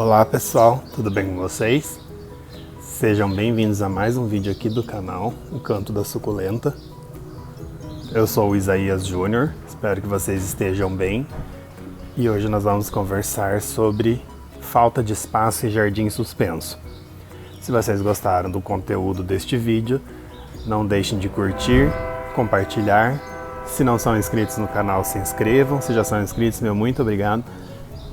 Olá pessoal, tudo bem com vocês? Sejam bem-vindos a mais um vídeo aqui do canal, O Canto da Suculenta. Eu sou o Isaías Júnior, espero que vocês estejam bem. E hoje nós vamos conversar sobre falta de espaço e jardim suspenso. Se vocês gostaram do conteúdo deste vídeo, não deixem de curtir, compartilhar. Se não são inscritos no canal, se inscrevam. Se já são inscritos, meu muito obrigado.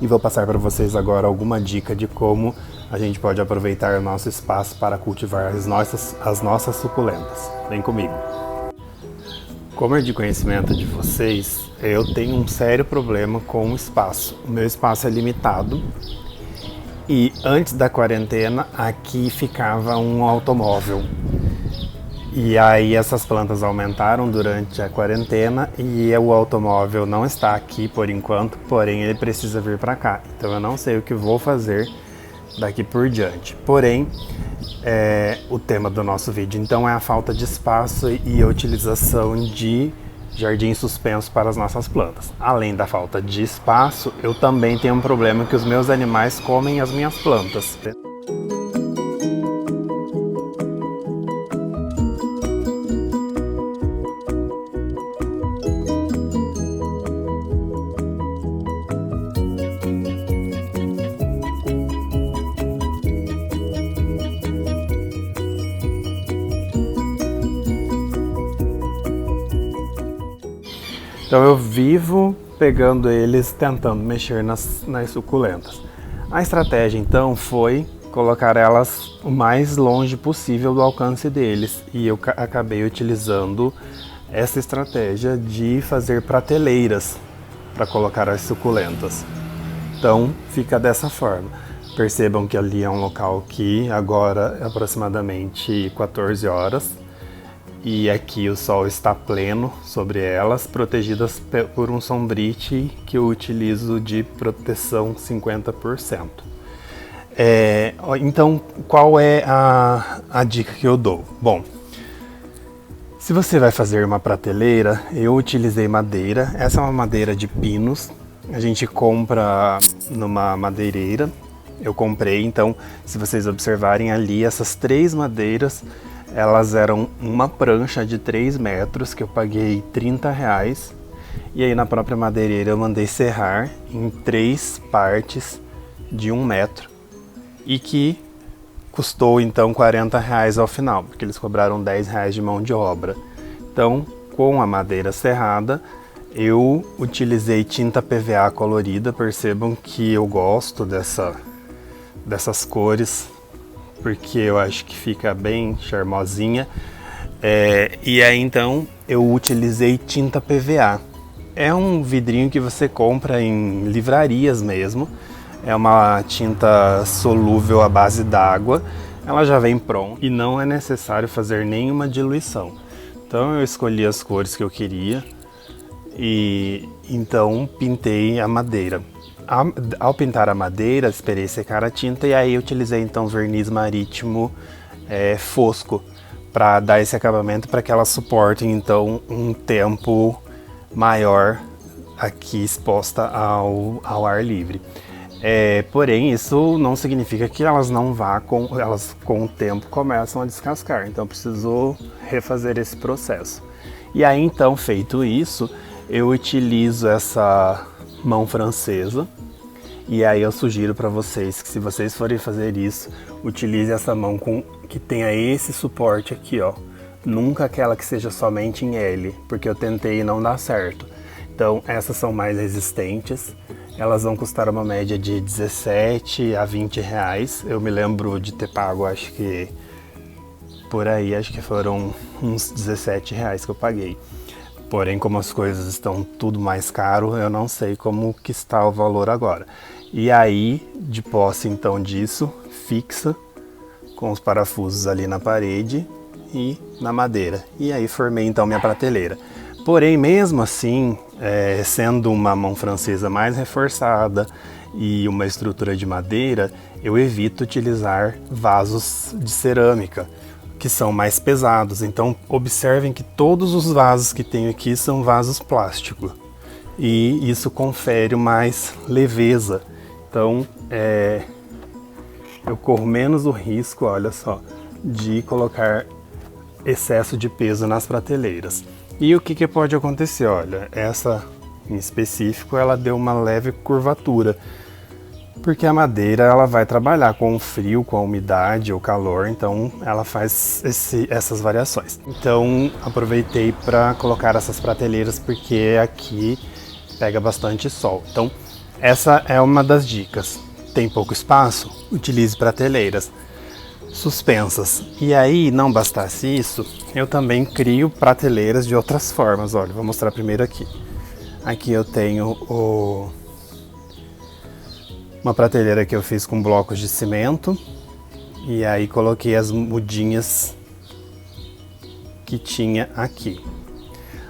E vou passar para vocês agora alguma dica de como a gente pode aproveitar o nosso espaço para cultivar as nossas suculentas. Vem comigo! Como é de conhecimento de vocês, eu tenho um sério problema com o espaço. O meu espaço é limitado e antes da quarentena aqui ficava um automóvel. E aí essas plantas aumentaram durante a quarentena e o automóvel não está aqui por enquanto, porém ele precisa vir para cá. Então eu não sei o que vou fazer daqui por diante. Porém, o tema do nosso vídeo então é a falta de espaço e a utilização de jardim suspenso para as nossas plantas. Além da falta de espaço, eu também tenho um problema que os meus animais comem as minhas plantas. Então eu vivo pegando eles, tentando mexer nas suculentas. A estratégia então foi colocar elas o mais longe possível do alcance deles. E eu acabei utilizando essa estratégia de fazer prateleiras para colocar as suculentas. Então fica dessa forma. Percebam que ali é um local que agora é aproximadamente 14 horas. E aqui o sol está pleno sobre elas, protegidas por um sombrite que eu utilizo de proteção 50%. Então, qual é a dica que eu dou? Bom, se você vai fazer uma prateleira, eu utilizei madeira. Essa é uma madeira de pinos. A gente compra numa madeireira. Eu comprei, então, se vocês observarem ali, essas 3 madeiras, elas eram uma prancha de 3 metros que eu paguei R$30. E aí na própria madeireira eu mandei serrar em 3 partes de 1 metro. E que custou então R$40 ao final, porque eles cobraram R$10 de mão de obra. Então, com a madeira serrada, eu utilizei tinta PVA colorida. Percebam que eu gosto dessas cores, porque eu acho que fica bem charmosinha. E aí então eu utilizei tinta PVA. É um vidrinho que você compra em livrarias mesmo. É uma tinta solúvel à base d'água. Ela já vem pronta e não é necessário fazer nenhuma diluição. Então eu escolhi as cores que eu queria e então pintei a madeira. Ao pintar a madeira, esperei secar a tinta e aí utilizei então verniz marítimo fosco para dar esse acabamento, para que elas suportem então um tempo maior aqui exposta ao ar livre. Porém, isso não significa que elas não elas com o tempo começam a descascar, então preciso refazer esse processo. E aí então, feito isso, eu utilizo essa mão francesa, e aí eu sugiro para vocês que, se vocês forem fazer isso, utilize essa mão que tenha esse suporte aqui, ó. Nunca aquela que seja somente em L, porque eu tentei e não dá certo. Então essas são mais resistentes, elas vão custar uma média de R$17 a R$20. Eu me lembro de ter pago, acho que por aí, acho que foram uns R$17 que eu paguei. Porém, como as coisas estão tudo mais caro, eu não sei como que está o valor agora. E aí, de posse então disso, fixa com os parafusos ali na parede e na madeira. E aí formei então minha prateleira. Porém, mesmo assim, sendo uma mão francesa mais reforçada e uma estrutura de madeira, eu evito utilizar vasos de cerâmica, que são mais pesados. Então observem que todos os vasos que tenho aqui são vasos plásticos e isso confere mais leveza. Então eu corro menos o risco, olha só, de colocar excesso de peso nas prateleiras. E o que pode acontecer? Olha, essa em específico, ela deu uma leve curvatura, porque a madeira ela vai trabalhar com o frio, com a umidade ou calor, então ela faz essas variações. Então aproveitei para colocar essas prateleiras porque aqui pega bastante sol. Então essa é uma das dicas. Tem pouco espaço? Utilize prateleiras suspensas. E aí, não bastasse isso, eu também crio prateleiras de outras formas. Olha, vou mostrar primeiro aqui. Aqui eu tenho uma prateleira que eu fiz com blocos de cimento. E aí coloquei as mudinhas que tinha aqui.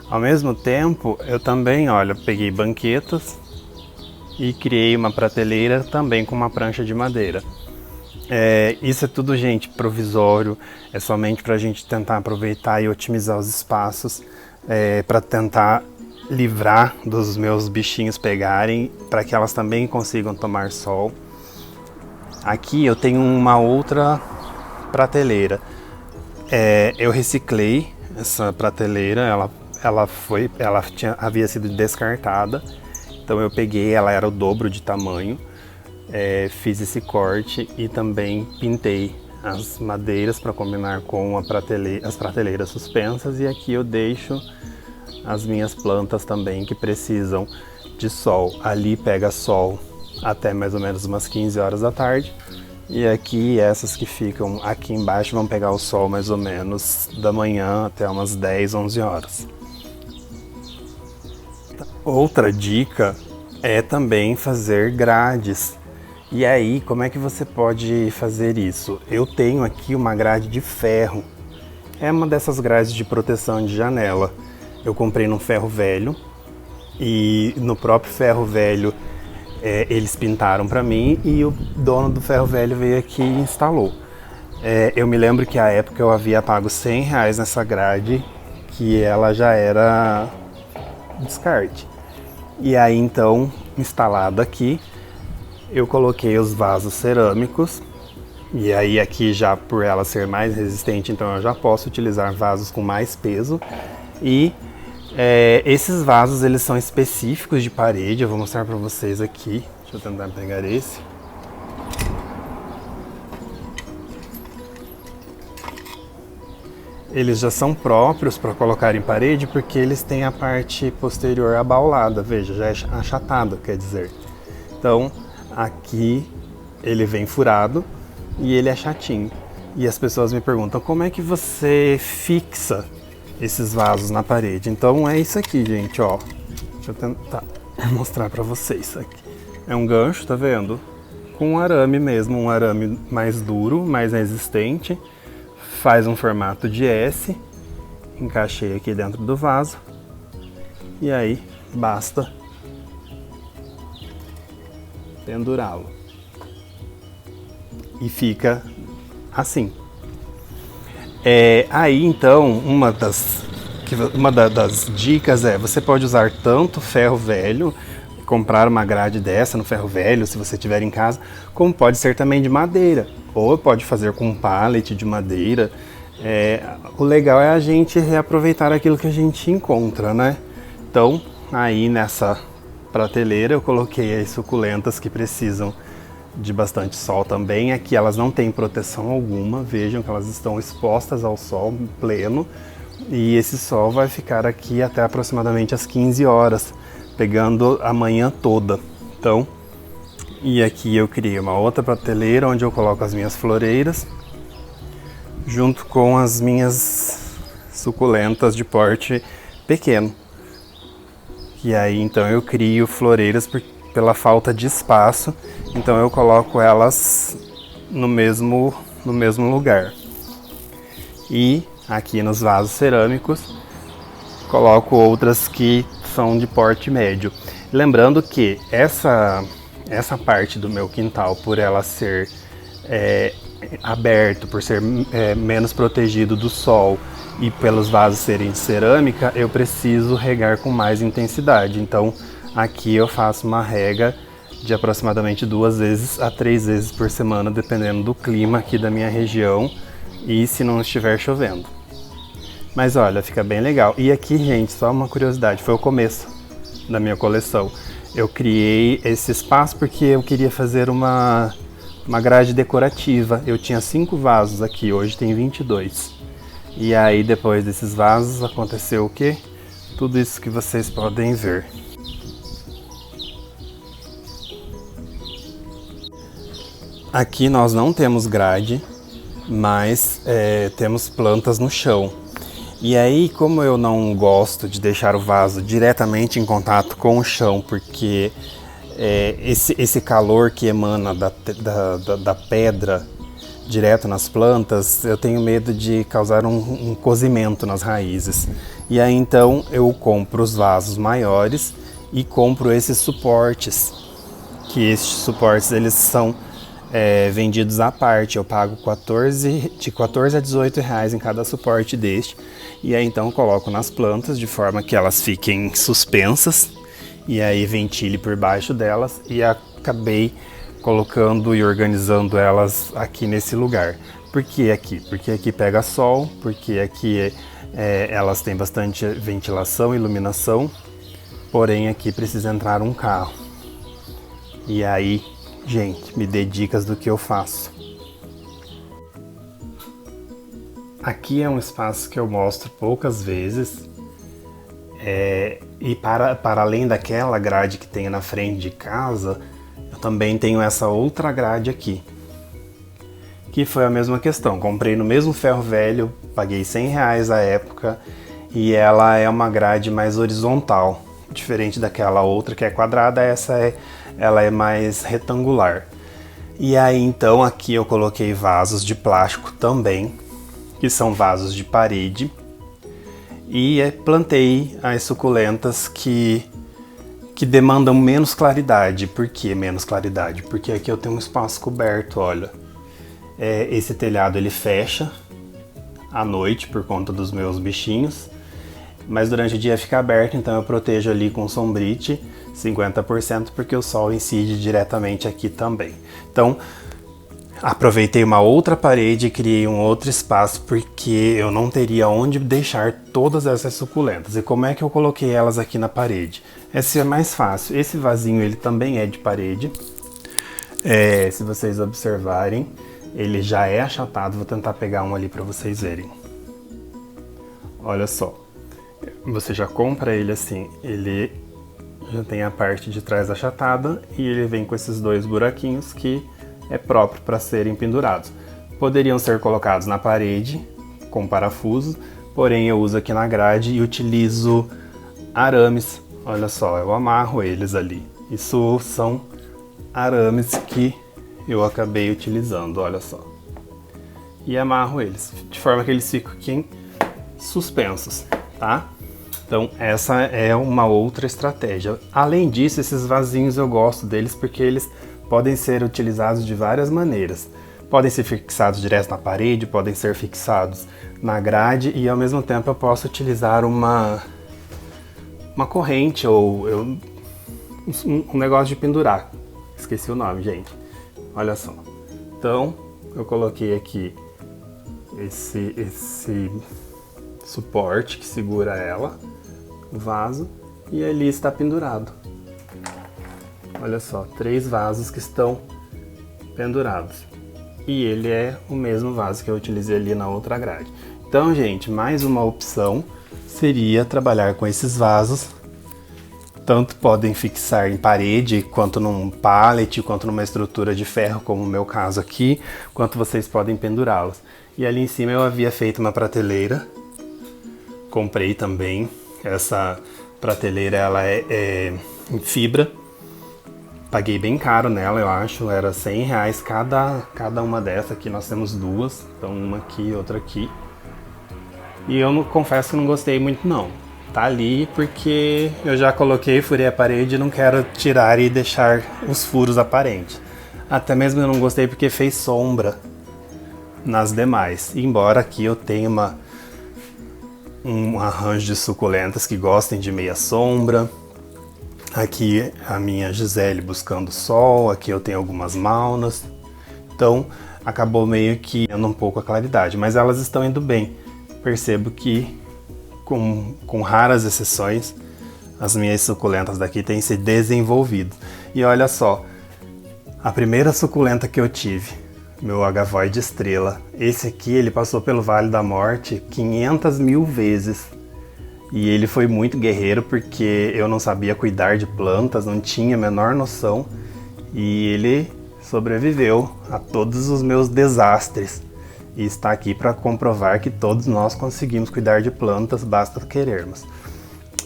Ao mesmo tempo, eu também, olha, peguei banquetas e criei uma prateleira também com uma prancha de madeira. Isso é tudo, gente, provisório, é somente para a gente tentar aproveitar e otimizar os espaços, para tentar livrar dos meus bichinhos pegarem, para que elas também consigam tomar sol. Aqui eu tenho uma outra prateleira, eu reciclei essa prateleira, ela havia sido descartada, então eu peguei, ela era o dobro de tamanho. Fiz esse corte e também pintei as madeiras para combinar com as prateleiras suspensas, e aqui eu deixo as minhas plantas também que precisam de sol. Ali pega sol até mais ou menos umas 15 horas da tarde, e aqui essas que ficam aqui embaixo vão pegar o sol mais ou menos da manhã até umas 10, 11 horas. Outra dica é também fazer grades. E aí, como é que você pode fazer isso? Eu tenho aqui uma grade de ferro. É uma dessas grades de proteção de janela. Eu comprei num ferro velho e no próprio ferro velho eles pintaram para mim e o dono do ferro velho veio aqui e instalou. Eu me lembro que à época eu havia pago R$100 nessa grade, que ela já era descarte. E aí então, instalado aqui, eu coloquei os vasos cerâmicos, e aí aqui já por ela ser mais resistente, então eu já posso utilizar vasos com mais peso. E esses vasos eles são específicos de parede, eu vou mostrar para vocês aqui. Deixa eu tentar pegar esse. Eles já são próprios para colocar em parede porque eles têm a parte posterior abaulada, veja, já é achatada, quer dizer. Então, aqui ele vem furado e ele é chatinho. E as pessoas me perguntam, como é que você fixa esses vasos na parede? Então é isso aqui, gente, ó. Deixa eu tentar mostrar pra vocês aqui. É um gancho, tá vendo? Com um arame mesmo, um arame mais duro, mais resistente. Faz um formato de S. Encaixei aqui dentro do vaso. E aí, basta pendurá-lo. E fica assim. Aí então, uma das dicas você pode usar tanto ferro velho, comprar uma grade dessa no ferro velho, se você tiver em casa, como pode ser também de madeira, ou pode fazer com um pallet de madeira. O legal é a gente reaproveitar aquilo que a gente encontra, né? Então, aí nessa prateleira eu coloquei as suculentas que precisam de bastante sol também. Aqui elas não têm proteção alguma, vejam que elas estão expostas ao sol pleno, e esse sol vai ficar aqui até aproximadamente às 15 horas, pegando a manhã toda. Então, e aqui eu criei uma outra prateleira onde eu coloco as minhas floreiras, junto com as minhas suculentas de porte pequeno. E aí então eu crio floreiras pela falta de espaço, então eu coloco elas no mesmo lugar. E aqui nos vasos cerâmicos coloco outras que são de porte médio. Lembrando que essa parte do meu quintal, por ela ser aberto, por ser menos protegido do sol e pelos vasos serem de cerâmica, eu preciso regar com mais intensidade. Então aqui eu faço uma rega de aproximadamente 2 vezes a 3 vezes por semana, dependendo do clima aqui da minha região e se não estiver chovendo. Mas olha, fica bem legal. E aqui, gente, só uma curiosidade, foi o começo da minha coleção. Eu criei esse espaço porque eu queria fazer uma grade decorativa. Eu tinha 5 vasos aqui, hoje tem 22. E aí, depois desses vasos, aconteceu o quê? Tudo isso que vocês podem ver. Aqui nós não temos grade, mas temos plantas no chão. E aí, como eu não gosto de deixar o vaso diretamente em contato com o chão, porque esse calor que emana da pedra direto nas plantas, eu tenho medo de causar um cozimento nas raízes. E aí então eu compro os vasos maiores e compro esses suportes, que esses suportes eles são vendidos à parte. Eu pago de 14 a 18 reais em cada suporte deste. E aí então eu coloco nas plantas de forma que elas fiquem suspensas e aí ventile por baixo delas, e acabei colocando e organizando elas aqui nesse lugar. Por que aqui? Porque aqui pega sol, porque aqui elas têm bastante ventilação e iluminação, porém aqui precisa entrar um carro. E aí, gente, me dê dicas do que eu faço. Aqui é um espaço que eu mostro poucas vezes, e para além daquela grade que tem na frente de casa, eu também tenho essa outra grade aqui, que foi a mesma questão. Comprei no mesmo ferro velho, paguei 100 reais à época, e ela é uma grade mais horizontal, diferente daquela outra que é quadrada. Ela é mais retangular. E aí então aqui eu coloquei vasos de plástico também, que são vasos de parede, e plantei as suculentas que demandam menos claridade. Por que menos claridade? Porque aqui eu tenho um espaço coberto, olha. Esse telhado ele fecha à noite por conta dos meus bichinhos, mas durante o dia fica aberto, então eu protejo ali com sombrite 50%, porque o sol incide diretamente aqui também. Então aproveitei uma outra parede e criei um outro espaço, porque eu não teria onde deixar todas essas suculentas. E como é que eu coloquei elas aqui na parede? Esse é mais fácil. Esse vasinho ele também é de parede. Se vocês observarem, ele já é achatado. Vou tentar pegar um ali para vocês verem. Olha só. Você já compra ele assim, ele já tem a parte de trás achatada e ele vem com esses 2 buraquinhos que é próprio para serem pendurados. Poderiam ser colocados na parede com parafuso, porém eu uso aqui na grade e utilizo arames. Olha só, eu amarro eles ali. Isso são arames que eu acabei utilizando, olha só. E amarro eles, de forma que eles fiquem suspensos, tá? Então essa é uma outra estratégia. Além disso, esses vasinhos eu gosto deles porque eles podem ser utilizados de várias maneiras. Podem ser fixados direto na parede, podem ser fixados na grade, e ao mesmo tempo eu posso utilizar uma corrente ou um negócio de pendurar. Esqueci o nome, gente. Olha só. Então eu coloquei aqui esse suporte que segura ela, o vaso, e ali está pendurado. Olha só, 3 vasos que estão pendurados. E ele é o mesmo vaso que eu utilizei ali na outra grade. Então, gente, mais uma opção seria trabalhar com esses vasos. Tanto podem fixar em parede, quanto num pallet, quanto numa estrutura de ferro, como o meu caso aqui, quanto vocês podem pendurá-los. E ali em cima eu havia feito uma prateleira. Comprei também. Essa prateleira ela é em fibra. Paguei bem caro nela, eu acho, era 100 reais cada uma dessas. Aqui nós temos 2, então uma aqui e outra aqui. E eu confesso que não gostei muito não. Tá ali porque eu já coloquei, furei a parede e não quero tirar e deixar os furos aparentes. Até mesmo eu não gostei porque fez sombra nas demais. Embora aqui eu tenha um arranjo de suculentas que gostem de meia sombra. Aqui a minha Gisele buscando sol, aqui eu tenho algumas maunas. Então acabou meio que indo um pouco a claridade, mas elas estão indo bem. Percebo que com raras exceções, as minhas suculentas daqui têm se desenvolvido. E olha só, a primeira suculenta que eu tive, meu Agavoide Estrela, esse aqui ele passou pelo Vale da Morte 500 mil vezes. E ele foi muito guerreiro porque eu não sabia cuidar de plantas, não tinha a menor noção. E ele sobreviveu a todos os meus desastres. E está aqui para comprovar que todos nós conseguimos cuidar de plantas, basta querermos.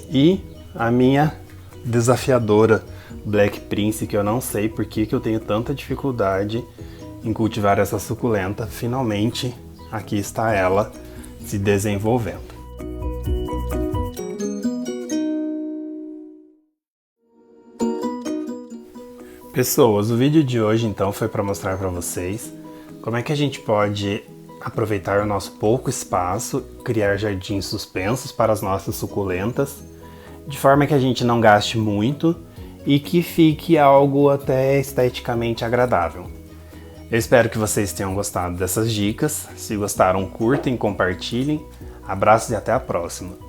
E a minha desafiadora Black Prince, que eu não sei por que eu tenho tanta dificuldade em cultivar essa suculenta, finalmente aqui está ela se desenvolvendo. Pessoas, o vídeo de hoje então foi para mostrar para vocês como é que a gente pode aproveitar o nosso pouco espaço, criar jardins suspensos para as nossas suculentas, de forma que a gente não gaste muito e que fique algo até esteticamente agradável. Eu espero que vocês tenham gostado dessas dicas. Se gostaram, curtem, compartilhem. Abraços e até a próxima!